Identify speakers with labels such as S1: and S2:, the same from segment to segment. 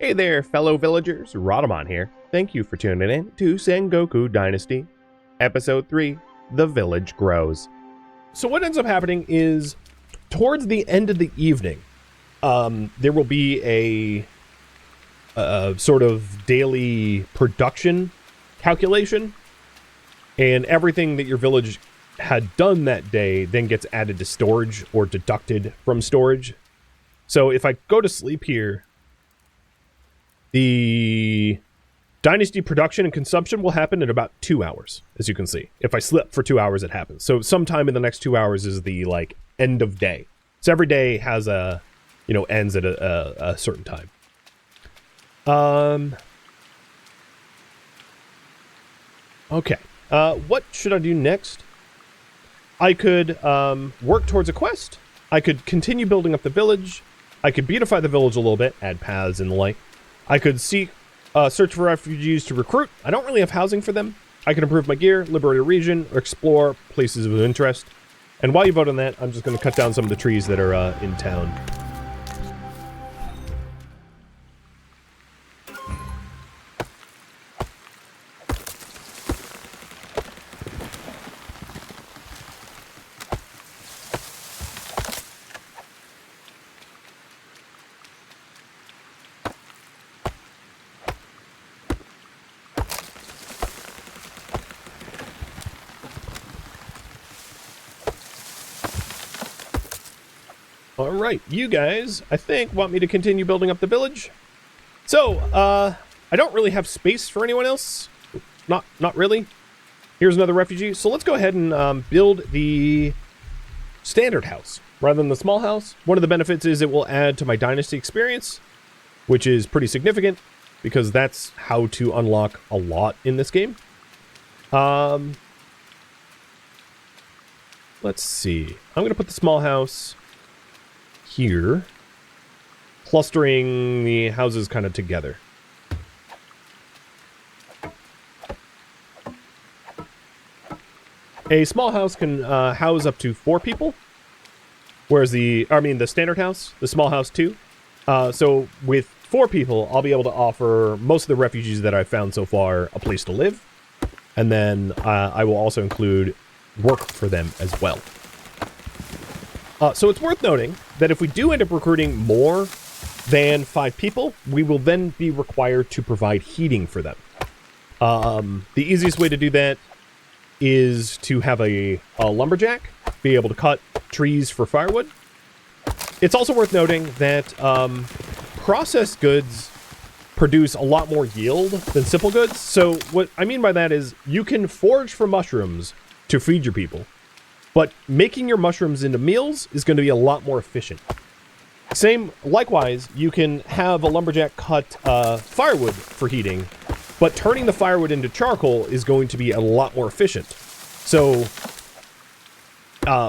S1: Hey there, fellow villagers, Rhadamant here. Thank you for tuning in to Sengoku Dynasty, Episode 3, The Village Grows. So what ends up happening is, towards the end of the evening, there will be a sort of daily production calculation, and everything that your village had done that day then gets added to storage or deducted from storage. So if I go to sleep here, the dynasty production and consumption will happen in about 2 hours, as you can see. If I sleep for 2 hours, it happens. So sometime in the next 2 hours is the, end of day. So every day has ends at a certain time. Okay. What should I do next? I could work towards a quest. I could continue building up the village. I could beautify the village a little bit, add paths and the like. I could search for refugees to recruit. I don't really have housing for them. I can improve my gear, liberate a region, or explore places of interest. And while you vote on that, I'm just going to cut down some of the trees that are in town. Alright, you guys, I think, want me to continue building up the village. So, I don't really have space for anyone else. Not really. Here's another refugee. So let's go ahead and build the standard house rather than the small house. One of the benefits is it will add to my dynasty experience, which is pretty significant because that's how to unlock a lot in this game. Let's see. I'm going to put the small house here, clustering the houses kind of together. A small house can house up to 4 people, whereas the standard house, the small house 2. So with 4 people, I'll be able to offer most of the refugees that I've found so far a place to live, and then I will also include work for them as well. So it's worth noting that if we do end up recruiting more than 5 people, we will then be required to provide heating for them. The easiest way to do that is to have a lumberjack be able to cut trees for firewood. It's also worth noting that processed goods produce a lot more yield than simple goods. So what I mean by that is you can forage for mushrooms to feed your people, but making your mushrooms into meals is going to be a lot more efficient. Likewise, you can have a lumberjack cut firewood for heating, but turning the firewood into charcoal is going to be a lot more efficient. So,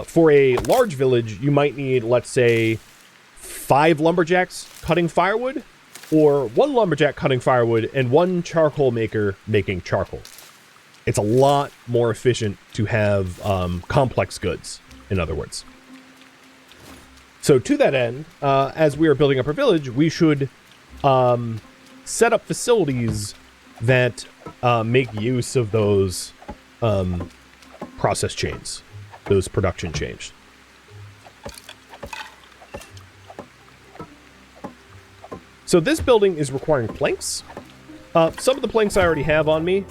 S1: for a large village, you might need, let's say, 5 lumberjacks cutting firewood, or 1 lumberjack cutting firewood and 1 charcoal maker making charcoal. It's a lot more efficient to have complex goods, in other words. So to that end, as we are building up our village, we should set up facilities that make use of those process chains, those production chains. So this building is requiring planks. Some of the planks I already have on me.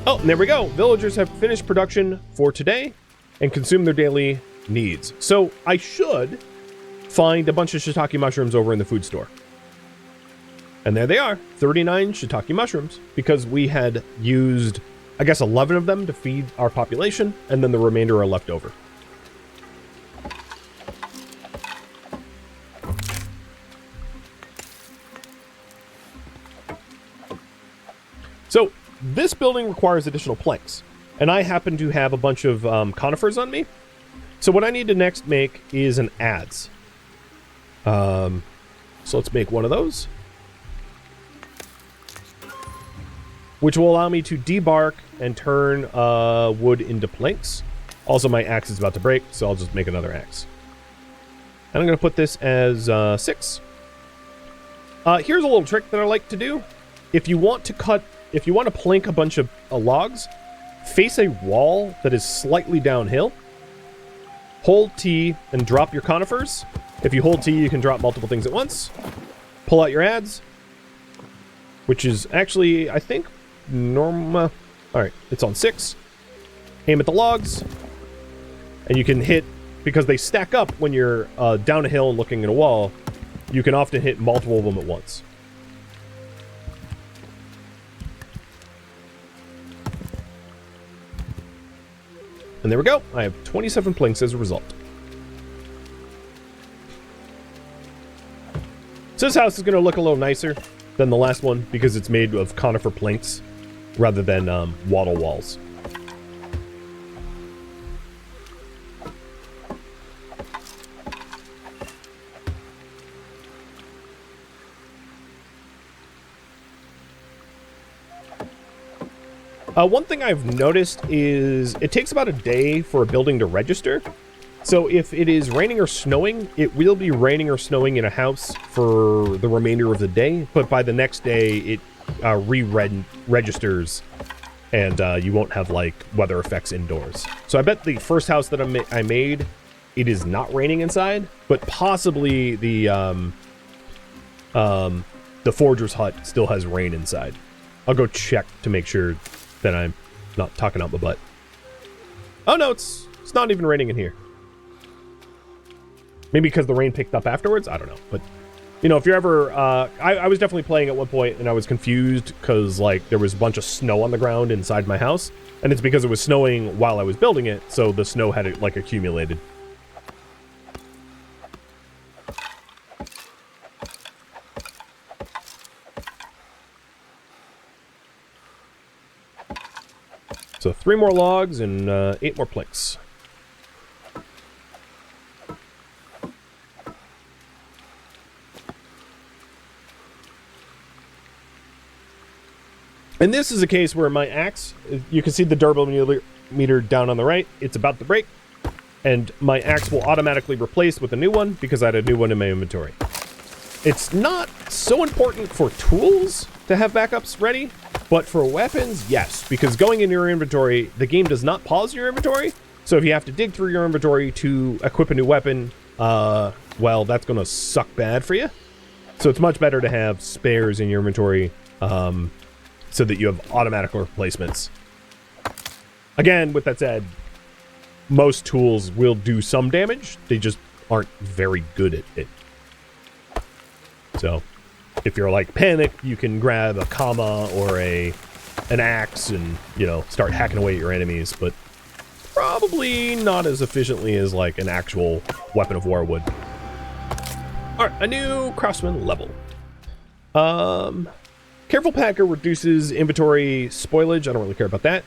S1: Oh, and there we go. Villagers have finished production for today and consumed their daily needs. So I should find a bunch of shiitake mushrooms over in the food store. And there they are, 39 shiitake mushrooms, because we had used, I guess, 11 of them to feed our population, and then the remainder are left over. So this building requires additional planks, and I happen to have a bunch of conifers on me. So what I need to next make is an adze. So let's make one of those, which will allow me to debark and turn wood into planks. Also, my axe is about to break, so I'll just make another axe. And I'm going to put this as 6. Here's a little trick that I like to do. If you want to plank a bunch of logs, face a wall that is slightly downhill. Hold T and drop your conifers. If you hold T, you can drop multiple things at once. Pull out your adds, which is actually, I think, normal. All right, it's on 6. Aim at the logs, and you can hit, because they stack up when you're down a hill and looking at a wall, you can often hit multiple of them at once. And there we go. I have 27 planks as a result. So this house is going to look a little nicer than the last one because it's made of conifer planks rather than wattle walls. One thing I've noticed is it takes about a day for a building to register. So if it is raining or snowing, it will be raining or snowing in a house for the remainder of the day. But by the next day, it re-registers and you won't have like weather effects indoors. So I bet the first house that I made, it is not raining inside, but possibly the forger's hut still has rain inside. I'll go check to make sure that I'm not talking out my butt. Oh no, it's not even raining in here. Maybe because the rain picked up afterwards? I don't know. But, you know, if you're ever... I was definitely playing at one point, and I was confused because, like, there was a bunch of snow on the ground inside my house. And it's because it was snowing while I was building it, so the snow had, like, accumulated. So 3 more logs and 8 more planks. And this is a case where my axe, you can see the durability meter down on the right, it's about to break, and my axe will automatically replace with a new one because I had a new one in my inventory. It's not so important for tools to have backups ready, but for weapons, yes, because going in your inventory, the game does not pause your inventory, so if you have to dig through your inventory to equip a new weapon, well, that's going to suck bad for you. So it's much better to have spares in your inventory, so that you have automatic replacements. Again, with that said, most tools will do some damage. They just aren't very good at it. So, if you're like Panic, you can grab a comma or an axe and, you know, start hacking away at your enemies, but probably not as efficiently as like an actual weapon of war would. Alright, a new craftsman level. Careful Packer reduces inventory spoilage. I don't really care about that.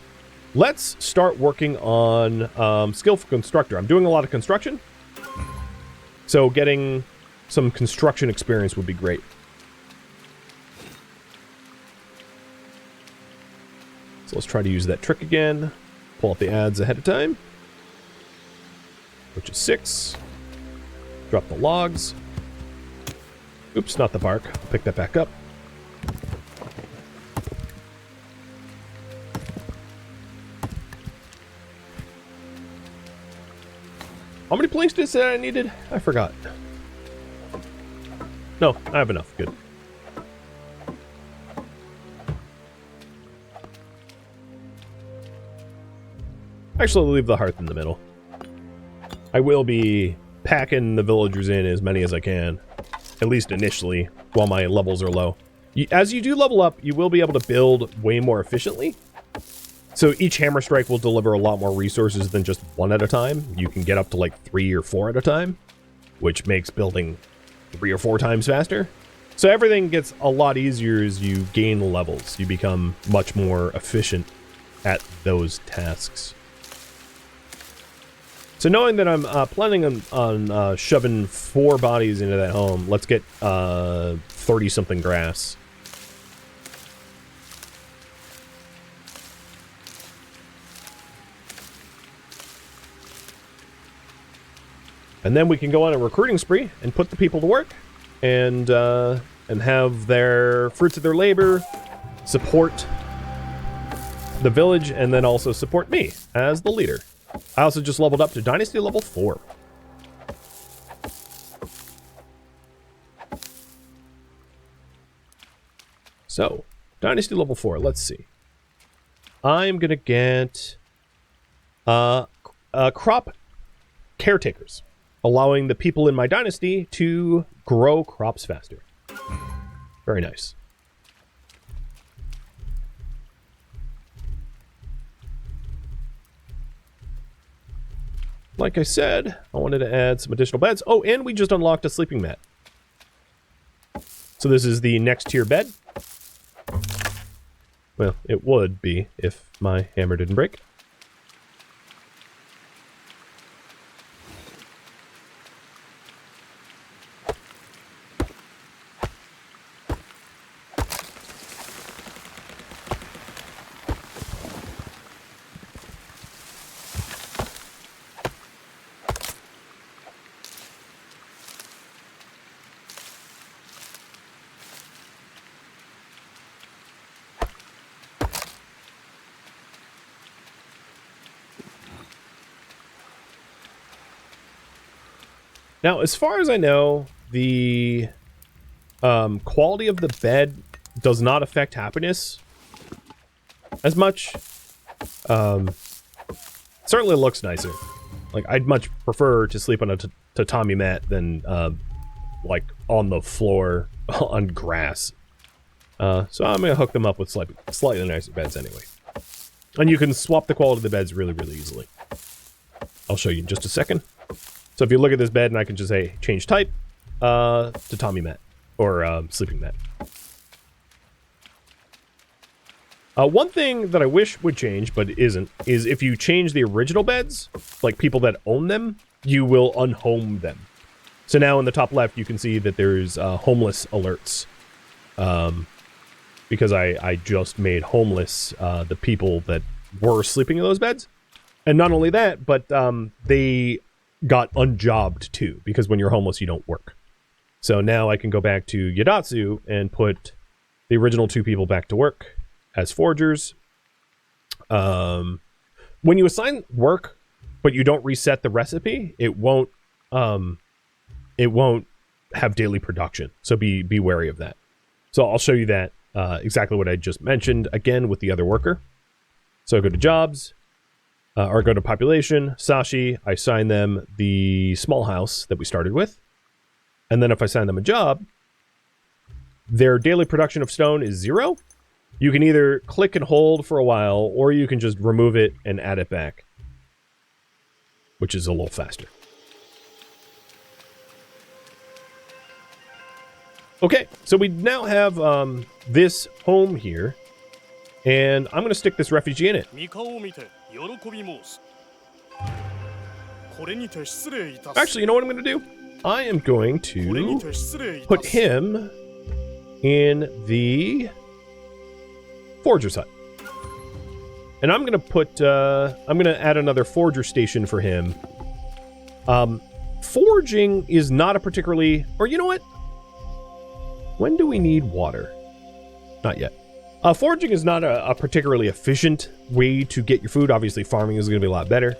S1: Let's start working on Skillful Constructor. I'm doing a lot of construction, so getting some construction experience would be great. So let's try to use that trick again. Pull out the adds ahead of time, which is 6. Drop the logs. Oops, not the bark. Pick that back up. How many planks did it say I needed? I forgot. No, I have enough. Good. Actually, I'll leave the hearth in the middle. I will be packing the villagers in as many as I can, at least initially, while my levels are low. As you do level up, you will be able to build way more efficiently. So each hammer strike will deliver a lot more resources than just 1 at a time. You can get up to like 3 or 4 at a time, which makes building 3 or 4 times faster. So everything gets a lot easier as you gain levels. You become much more efficient at those tasks. So knowing that I'm planning on shoving 4 bodies into that home, let's get 30-something grass. And then we can go on a recruiting spree and put the people to work and and have their fruits of their labor support the village and then also support me as the leader. I also just leveled up to Dynasty level 4. So, Dynasty level 4, let's see. I'm gonna get crop caretakers, allowing the people in my dynasty to grow crops faster. Very nice. Like I said, I wanted to add some additional beds. Oh, and we just unlocked a sleeping mat. So this is the next tier bed. Well, it would be if my hammer didn't break. Now, as far as I know, the quality of the bed does not affect happiness as much. Certainly looks nicer. Like, I'd much prefer to sleep on a tatami mat than, like, on the floor on grass. So I'm going to hook them up with slightly nicer beds anyway. And you can swap the quality of the beds really, really easily. I'll show you in just a second. So if you look at this bed and I can just say change type, tatami mat or sleeping mat. One thing that I wish would change, but isn't, is if you change the original beds, like people that own them, you will unhome them. So now in the top left, you can see that there's homeless alerts. Because I just made homeless the people that were sleeping in those beds. And not only that, but they got unjobbed too, because when you're homeless, you don't work. So now I can go back to Yadatsu and put the original 2 people back to work as foragers. When you assign work, but you don't reset the recipe, it won't have daily production. So be wary of that. So I'll show you that exactly what I just mentioned again with the other worker. So go to jobs. Or go to population, Sashi, I assign them the small house that we started with. And then if I assign them a job, their daily production of stone is 0. You can either click and hold for a while, or you can just remove it and add it back, which is a little faster. Okay, so we now have this home here, and I'm going to stick this refugee in it. Actually, you know what I'm going to do? I am going to put him in the forager's hut. And I'm going to put, I'm going to add another forager station for him. Foraging is not a particularly, or you know what? When do we need water? Not yet. Foraging is not a particularly efficient way to get your food. Obviously, farming is going to be a lot better.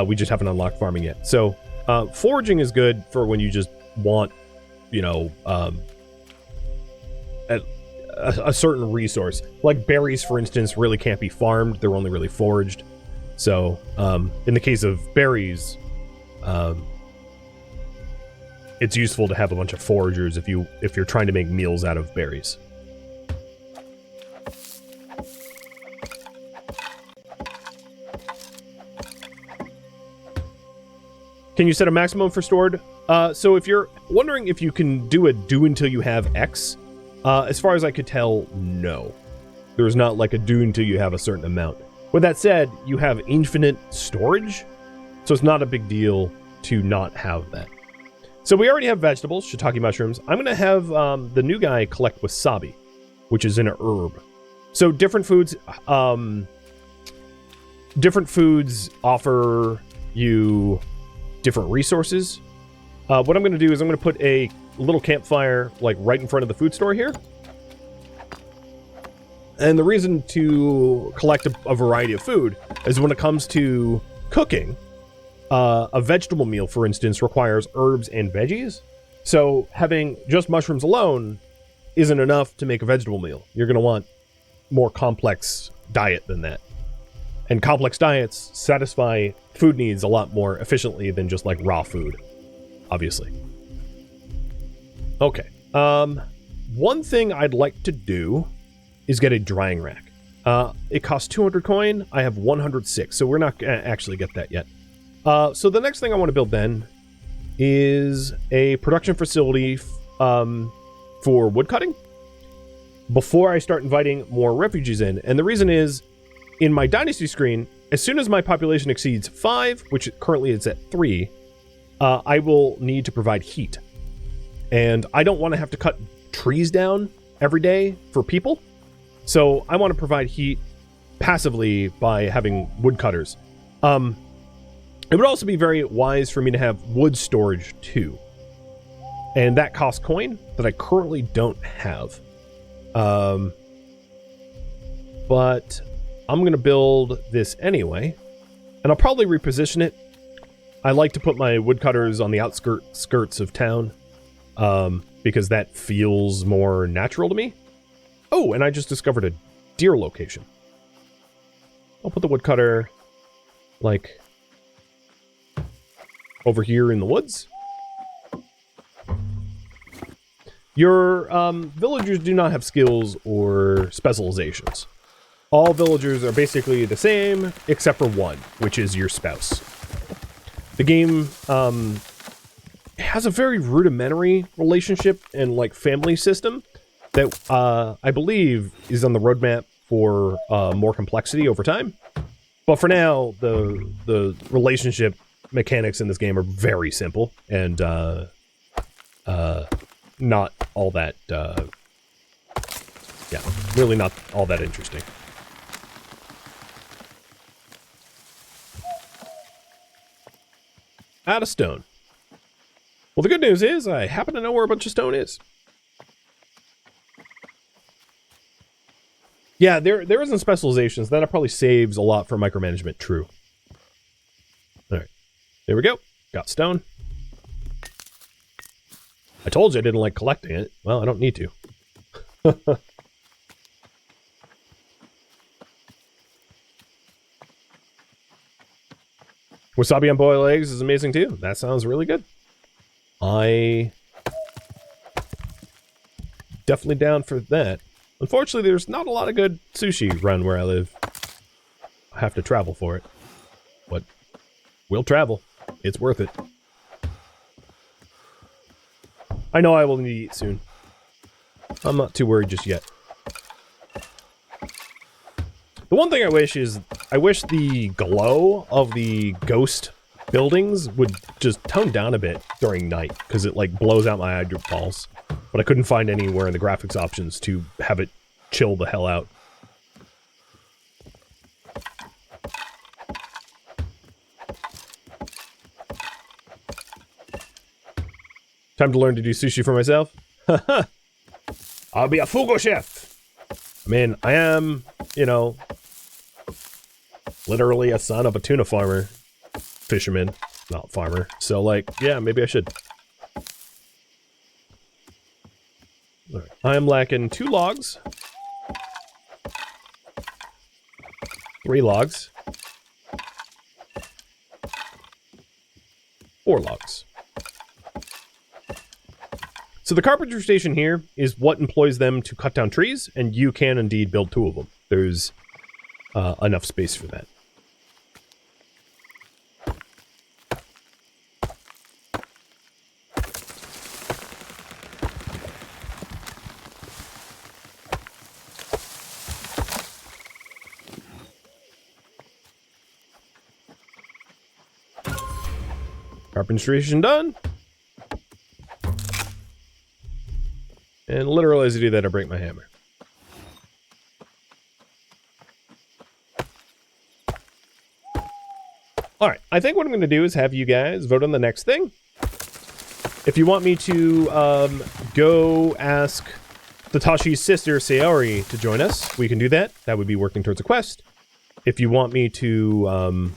S1: We just haven't unlocked farming yet. So, foraging is good for when you just want, you know, a certain resource. Like berries, for instance, really can't be farmed. They're only really foraged. So, in the case of berries, it's useful to have a bunch of foragers if you're trying to make meals out of berries. Can you set a maximum for stored? So if you're wondering if you can do a do until you have X, as far as I could tell, no. There's not like a do until you have a certain amount. With that said, you have infinite storage, so it's not a big deal to not have that. So we already have vegetables, shiitake mushrooms. I'm going to have the new guy collect wasabi, which is an herb. So different foods offer you different resources. What I'm going to do is I'm going to put a little campfire, like, right in front of the food store here. And the reason to collect a variety of food is when it comes to cooking, a vegetable meal, for instance, requires herbs and veggies. So having just mushrooms alone isn't enough to make a vegetable meal. You're going to want more complex diet than that. And complex diets satisfy food needs a lot more efficiently than just like raw food, obviously. Okay. One thing I'd like to do is get a drying rack. It costs 200 coin. I have 106, so we're not gonna actually get that yet. So the next thing I want to build then is a production facility for woodcutting before I start inviting more refugees in. And the reason is, in my dynasty screen, as soon as my population exceeds 5, which currently it's at 3, I will need to provide heat. And I don't want to have to cut trees down every day for people. So I want to provide heat passively by having woodcutters. It would also be very wise for me to have wood storage too. And that costs coin that I currently don't have. But I'm going to build this anyway. And I'll probably reposition it. I like to put my woodcutters on the outskirts of town. Because that feels more natural to me. Oh, and I just discovered a deer location. I'll put the woodcutter, like, over here in the woods. Your villagers do not have skills or specializations. All villagers are basically the same, except for one, which is your spouse. The game has a very rudimentary relationship and, like, family system that I believe is on the roadmap for more complexity over time. But for now, the relationship mechanics in this game are very simple and not all that, yeah, really not all that interesting. Out of stone. Well, the good news is I happen to know where a bunch of stone is. Yeah, there isn't specializations. That probably saves a lot for micromanagement. True. All right. There we go. Got stone. I told you I didn't like collecting it. Well, I don't need to. Wasabi on boiled eggs is amazing too. That sounds really good. I definitely down for that. Unfortunately, there's not a lot of good sushi around where I live. I have to travel for it. But we'll travel. It's worth it. I know I will need to eat soon. I'm not too worried just yet. The one thing I wish is, I wish the glow of the ghost buildings would just tone down a bit during night, because it, like, blows out my eyeballs. But I couldn't find anywhere in the graphics options to have it chill the hell out. Time to learn to do sushi for myself? I'll be a fugo chef! I mean, I am, you know, literally a son of a tuna farmer. Fisherman, not farmer. So, like, yeah, maybe I should. All right. I am lacking 2 logs. 3 logs. 4 logs. So the carpentry station here is what employs them to cut down trees, and you can indeed build 2 of them. There's enough space for that. Carpentry station done. And literally as I do that, I break my hammer. Alright, I think what I'm going to do is have you guys vote on the next thing. If you want me to go ask Tatashi's sister, Sayori, to join us, we can do that. That would be working towards a quest. If you want me to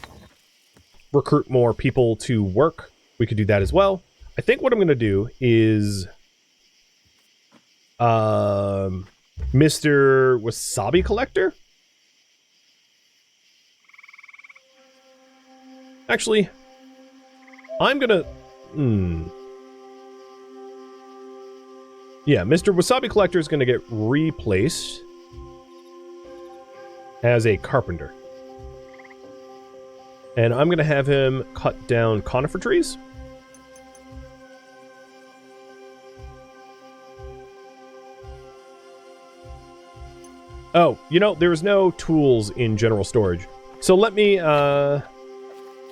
S1: recruit more people to work, we could do that as well. I think what I'm going to do is Mr. Wasabi Collector. Actually, I'm going to... Yeah, Mr. Wasabi Collector is going to get replaced as a carpenter. And I'm going to have him cut down conifer trees. Oh, you know, there's no tools in general storage. So let me, I'm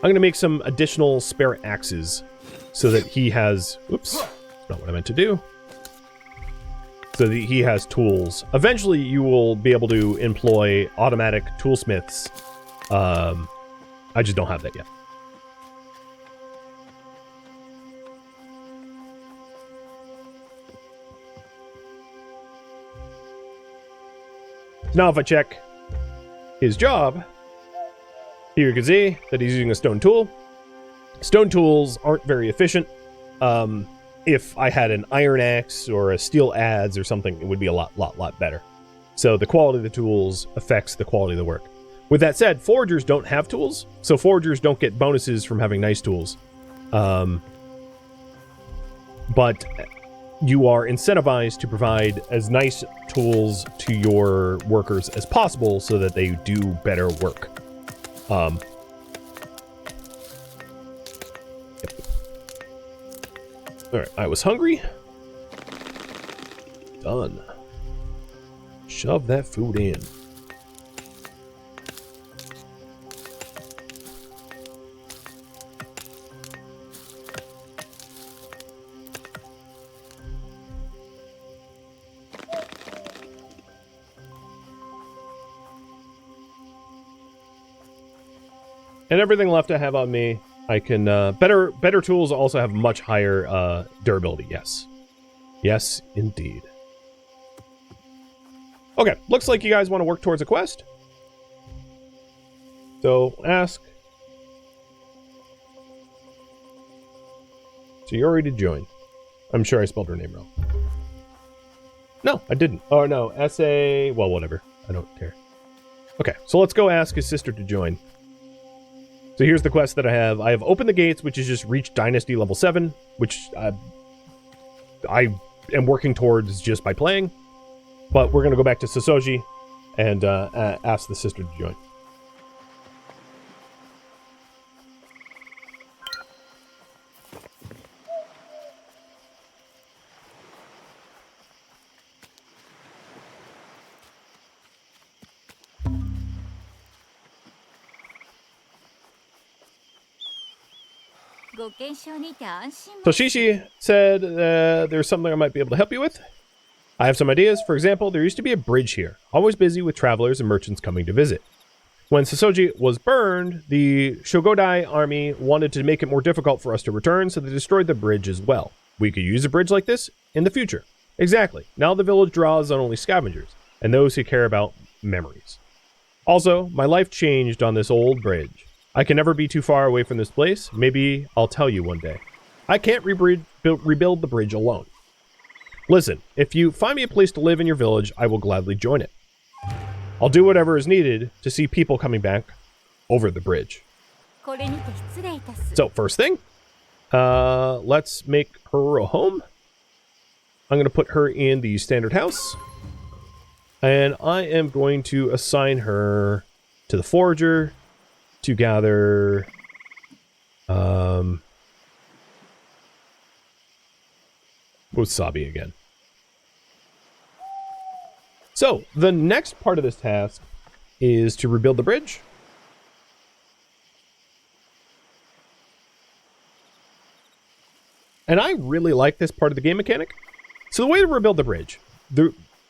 S1: going to make some additional spare axes so that he has, oops, not what I meant to do. So that he has tools. Eventually you will be able to employ automatic toolsmiths. I just don't have that yet. Now if I check his job, here you can see that he's using a stone tool. Stone tools aren't very efficient. If I had an iron axe or a steel adze or something, it would be a lot better. So the quality of the tools affects the quality of the work. With that said, foragers don't have tools, so foragers don't get bonuses from having nice tools. But you are incentivized to provide as nice tools to your workers as possible so that they do better work. Yep. Alright, I was hungry. Done. Shove that food in. And everything left I have on me, I can, better tools also have much higher, durability, yes. Yes, indeed. Okay, looks like you guys want to work towards a quest. So, ask Sayori to join. I'm sure I spelled her name wrong. No, I didn't. Oh, no, S-A... Well, whatever. I don't care. Okay, so let's go ask his sister to join. So here's the quest that I have. I have opened the gates, which is just reach Dynasty level 7, which I am working towards just by playing. But we're going to go back to Sosoji and ask the sister to join. So Shishi said there's something I might be able to help you with. I have some ideas. For example, there used to be a bridge here, always busy with travelers and merchants coming to visit. When Sosoji was burned, the Shogodai army wanted to make it more difficult for us to return, so they destroyed the bridge as well. We could use a bridge like this in the future. Exactly. Now the village draws on only scavengers, and those who care about memories. Also, my life changed on this old bridge. I can never be too far away from this place. Maybe I'll tell you one day. I can't rebuild the bridge alone. Listen, if you find me a place to live in your village, I will gladly join it. I'll do whatever is needed to see people coming back over the bridge. So, first thing, let's make her a home. I'm going to put her in the standard house. And I am going to assign her to the forager to gather wasabi again. So the next part of this task is to rebuild the bridge. And I really like this part of the game mechanic. So the way to rebuild the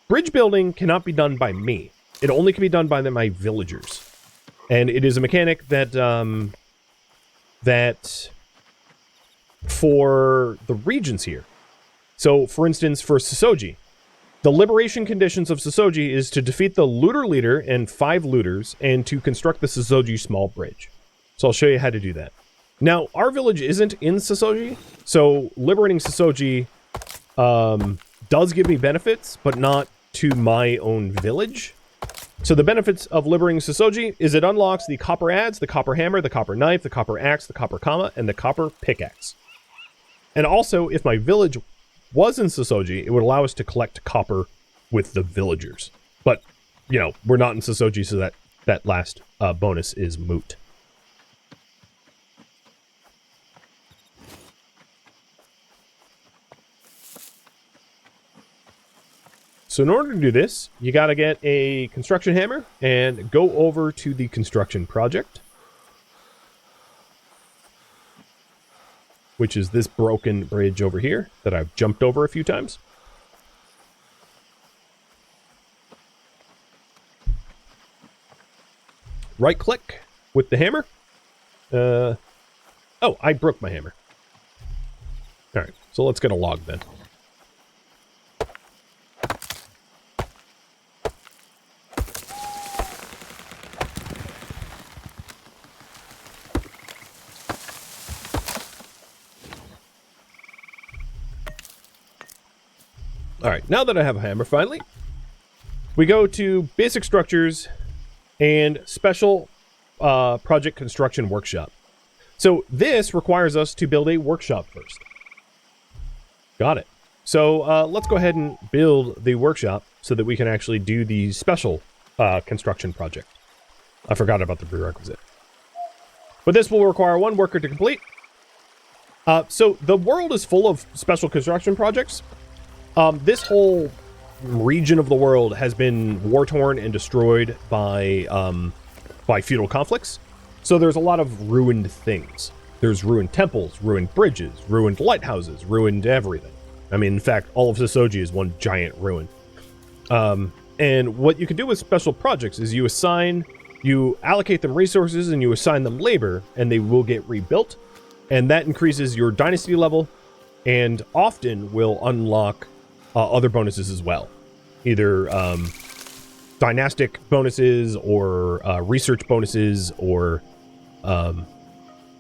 S1: bridge building cannot be done by me. It only can be done by my villagers. And it is a mechanic that for the regions here. So, for instance, for Sosoji, the liberation conditions of Sosoji is to defeat the looter leader and 5 looters and to construct the Sosoji small bridge. So I'll show you how to do that. Now, our village isn't in Sosoji, so liberating Sosoji does give me benefits, but not to my own village. So the benefits of liberating Sosoji is it unlocks the copper adze, the copper hammer, the copper knife, the copper axe, the copper kama, and the copper pickaxe. And also, if my village was in Sosoji, it would allow us to collect copper with the villagers. But, you know, we're not in Sosoji, so that last bonus is moot. So in order to do this, you got to get a construction hammer and go over to the construction project, which is this broken bridge over here that I've jumped over a few times. Right click with the hammer. Oh, I broke my hammer. All right, so let's get a log then. All right, now that I have a hammer finally, we go to basic structures and special project construction workshop. So this requires us to build a workshop first. Got it. So let's go ahead and build the workshop so that we can actually do the special construction project. I forgot about the prerequisite. But this will require 1 worker to complete. So the world is full of special construction projects. This whole region of the world has been war-torn and destroyed by feudal conflicts. So there's a lot of ruined things. There's ruined temples, ruined bridges, ruined lighthouses, ruined everything. I mean, in fact, all of Sosoji is one giant ruin. And what you can do with special projects is you allocate them resources and you assign them labor, and they will get rebuilt. And that increases your dynasty level and often will unlock other bonuses as well. Either dynastic bonuses or research bonuses or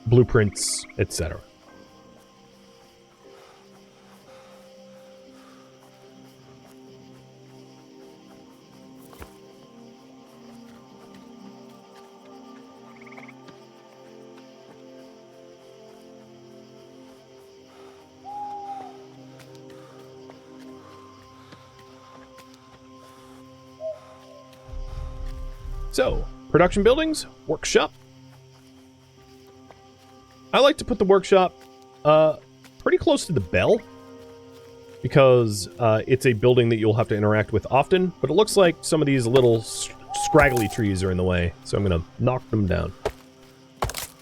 S1: blueprints, etc. So, production buildings, workshop. I like to put the workshop pretty close to the bell because it's a building that you'll have to interact with often, but it looks like some of these little scraggly trees are in the way, so I'm going to knock them down.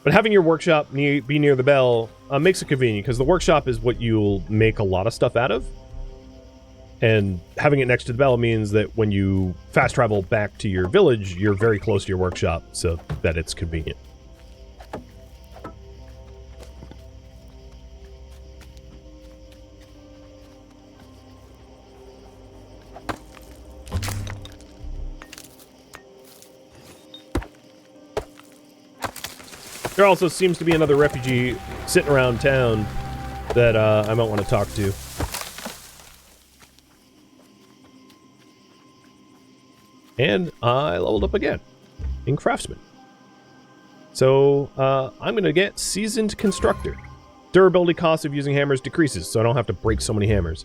S1: But having your workshop be near the bell makes it convenient because the workshop is what you'll make a lot of stuff out of. And having it next to the bell means that when you fast travel back to your village, you're very close to your workshop so that it's convenient. There also seems to be another refugee sitting around town that I might want to talk to. And I leveled up again in Craftsman. So I'm going to get Seasoned Constructor. Durability cost of using hammers decreases, so I don't have to break so many hammers.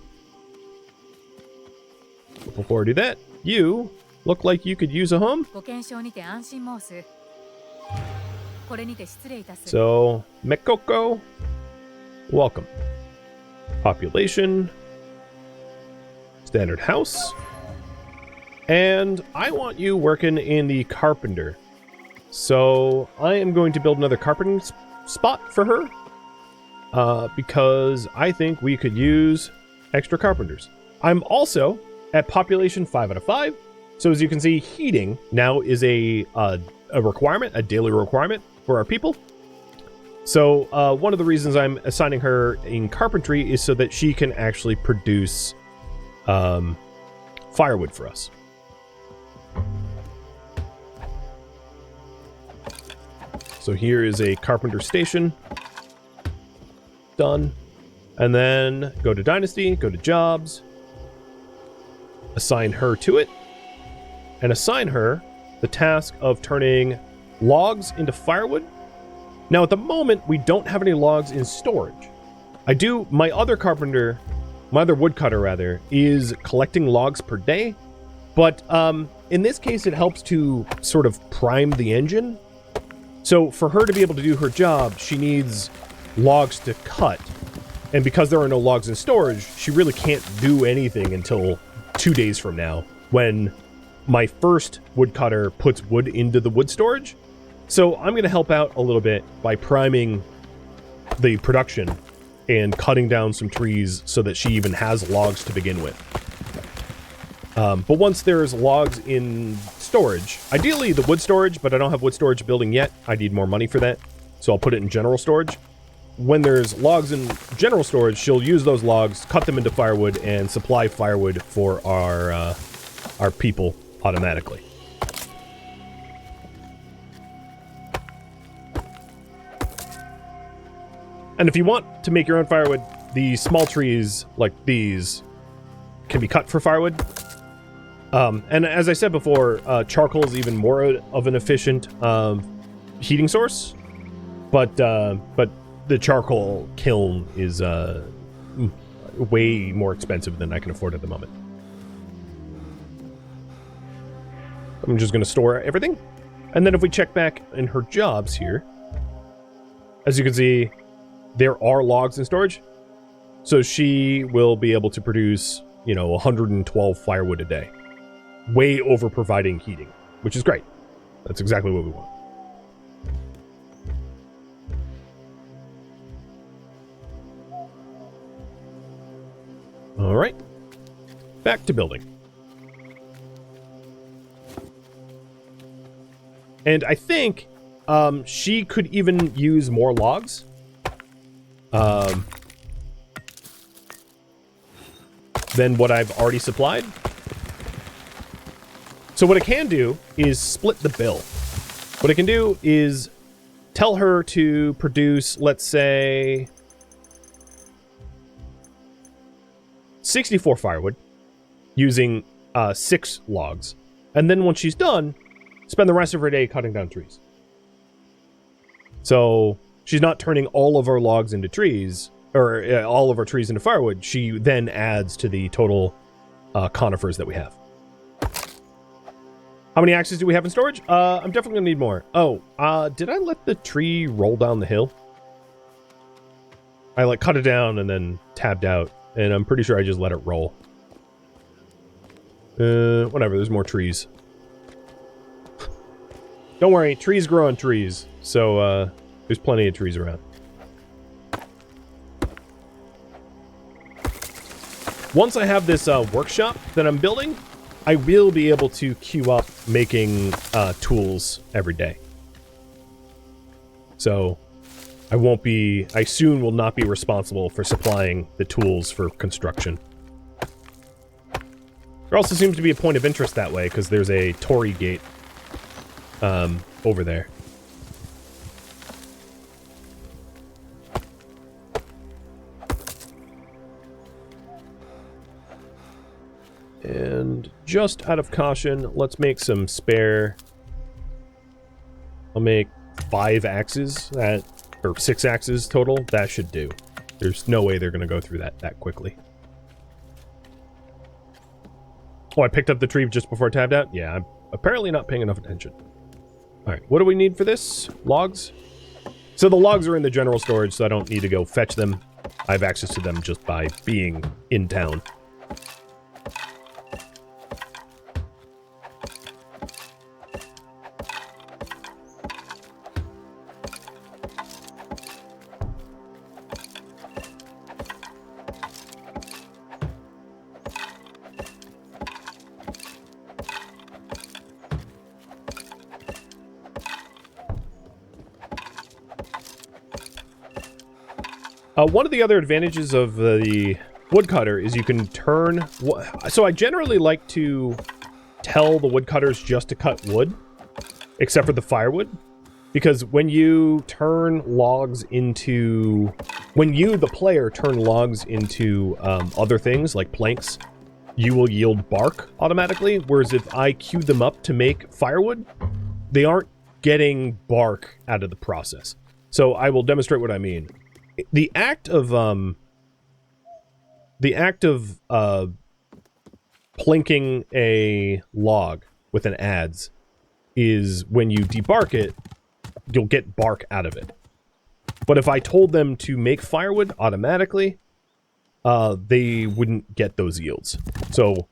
S1: But before I do that, you look like you could use a home. So, Mekoko, welcome. Population, standard house. And I want you working in the carpenter. So I am going to build another carpenting spot for her. Because I think we could use extra carpenters. I'm also at population 5 out of 5. So as you can see, heating now is a requirement, a daily requirement for our people. So one of the reasons I'm assigning her in carpentry is so that she can actually produce firewood for us. So here is a carpenter station. Done. And then go to Dynasty, go to Jobs, assign her to it, and assign her the task of turning logs into firewood. Now, at the moment, we don't have any logs in storage. My other woodcutter rather, is collecting logs per day, but in this case, it helps to sort of prime the engine. So for her to be able to do her job, she needs logs to cut. And because there are no logs in storage, she really can't do anything until 2 days from now, when my first woodcutter puts wood into the wood storage. So I'm going to help out a little bit by priming the production and cutting down some trees so that she even has logs to begin with. But once there's logs in storage, ideally the wood storage, but I don't have wood storage building yet. I need more money for that, so I'll put it in general storage. When there's logs in general storage, she'll use those logs, cut them into firewood, and supply firewood for our people automatically. And if you want to make your own firewood, the small trees like these can be cut for firewood. And as I said before, charcoal is even more of an efficient heating source, but the charcoal kiln is way more expensive than I can afford at the moment. I'm just going to store everything. And then if we check back in her jobs here, as you can see, there are logs in storage. So she will be able to produce, 112 firewood a day. Way over providing heating, which is great. That's exactly what we want. All right, back to building. And I think she could even use more logs. Than what I've already supplied. So what I can do is split the bill. What I can do is tell her to produce, let's say, 64 firewood using 6 logs. And then when she's done, spend the rest of her day cutting down trees. So she's not turning all of our logs into trees, or all of our trees into firewood. She then adds to the total conifers that we have. How many axes do we have in storage? I'm definitely gonna need more. Oh, did I let the tree roll down the hill? I cut it down and then tabbed out, and I'm pretty sure I just let it roll. Whatever, there's more trees. Don't worry, trees grow on trees, so there's plenty of trees around. Once I have this workshop that I'm building, I will be able to queue up making tools every day. So I soon will not be responsible for supplying the tools for construction. There also seems to be a point of interest that way, because there's a Torii gate over there. And just out of caution, let's make some spare. I'll make 5 axes, or 6 axes total. That should do. There's no way they're going to go through that quickly. Oh, I picked up the tree just before I tabbed out? Yeah, I'm apparently not paying enough attention. Alright, what do we need for this? Logs? So the logs are in the general storage, so I don't need to go fetch them. I have access to them just by being in town. One of the other advantages of the woodcutter is you can turn... So I generally like to tell the woodcutters just to cut wood, except for the firewood. Because when you turn logs into... When you, the player, turn logs into other things, like planks, you will yield bark automatically. Whereas if I queue them up to make firewood, they aren't getting bark out of the process. So I will demonstrate what I mean. The act of plinking a log with an adze is when you debark it, you'll get bark out of it. But if I told them to make firewood automatically, they wouldn't get those yields. So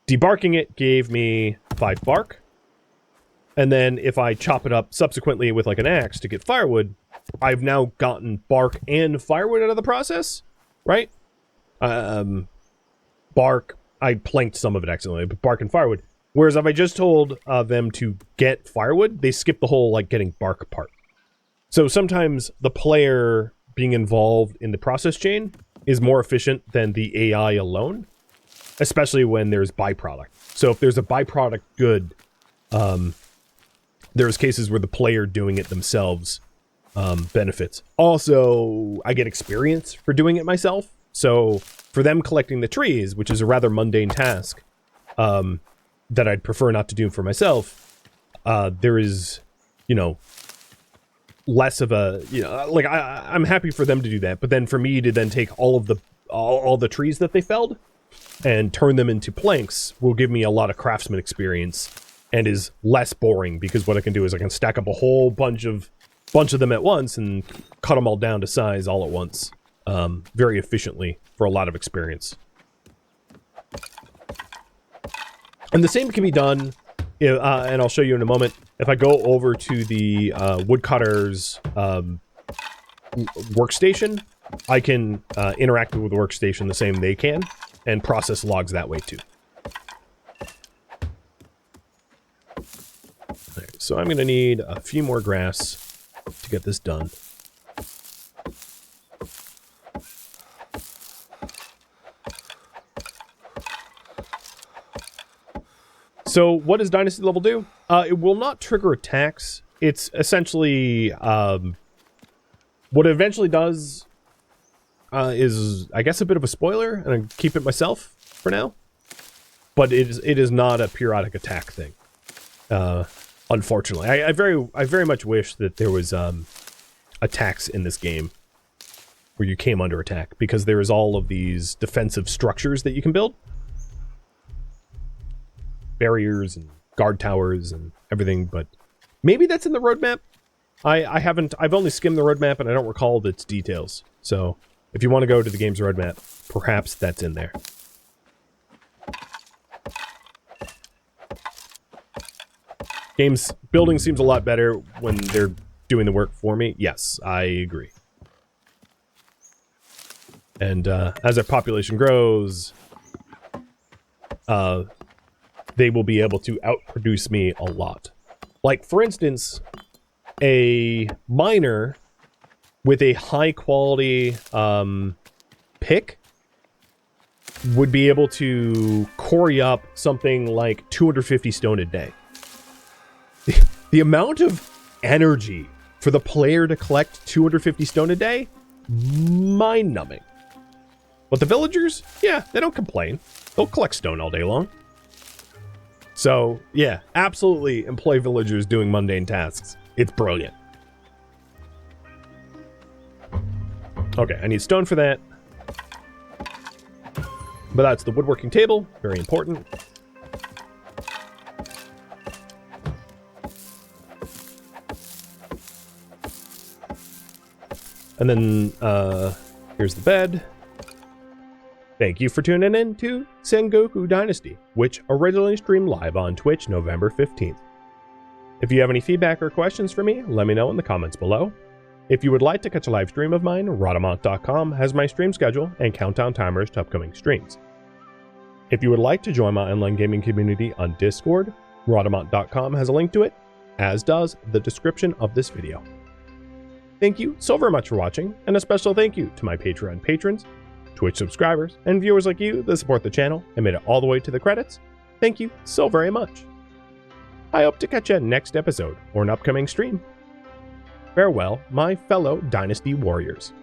S1: debarking it gave me 5 bark. And then if I chop it up subsequently with like an axe to get firewood, I've now gotten bark and firewood out of the process, right? Bark, I planked some of it accidentally, but bark and firewood. Whereas if I just told them to get firewood, they skip the whole like getting bark part. So sometimes the player being involved in the process chain is more efficient than the AI alone, especially when there's byproduct. So if there's a byproduct good, there's cases where the player doing it themselves benefits. Also, I get experience for doing it myself. So for them collecting the trees, which is a rather mundane task that I'd prefer not to do for myself, there is, you know, less of a, you know, like I'm happy for them to do that. But then for me to then take all of the trees that they felled and turn them into planks will give me a lot of craftsman experience and is less boring, because what I can do is I can stack up a whole bunch of them at once and cut them all down to size all at once, very efficiently for a lot of experience. And the same can be done, and I'll show you in a moment, if I go over to the woodcutter's workstation, I can interact with the workstation the same they can and process logs that way too. Right, so I'm going to need a few more grass to get this done. So what does Dynasty level do? It will not trigger attacks. It's essentially... what it eventually does is, I guess, a bit of a spoiler, and I keep it myself for now. But it is not a periodic attack thing. Unfortunately. I very much wish that there was attacks in this game where you came under attack, because there is all of these defensive structures that you can build. Barriers and guard towers and everything, but maybe that's in the roadmap. I've only skimmed the roadmap and I don't recall its details. So if you want to go to the game's roadmap, perhaps that's in there. Game's building seems a lot better when they're doing the work for me. Yes, I agree. And as our population grows, they will be able to outproduce me a lot. Like, for instance, a miner with a high-quality pick would be able to quarry up something like 250 stone a day. The amount of energy for the player to collect 250 stone a day? Mind-numbing. But the villagers? Yeah, they don't complain. They'll collect stone all day long. So, yeah, absolutely employ villagers doing mundane tasks. It's brilliant. Okay, I need stone for that. But that's the woodworking table. Very important. And then, here's the bed. Thank you for tuning in to Sengoku Dynasty, which originally streamed live on Twitch November 15th. If you have any feedback or questions for me, let me know in the comments below. If you would like to catch a live stream of mine, Rhadamant.com has my stream schedule and countdown timers to upcoming streams. If you would like to join my online gaming community on Discord, Rhadamant.com has a link to it, as does the description of this video. Thank you so very much for watching, and a special thank you to my Patreon patrons, Twitch subscribers, and viewers like you that support the channel and made it all the way to the credits. Thank you so very much. I hope to catch you next episode or an upcoming stream. Farewell, my fellow Dynasty warriors.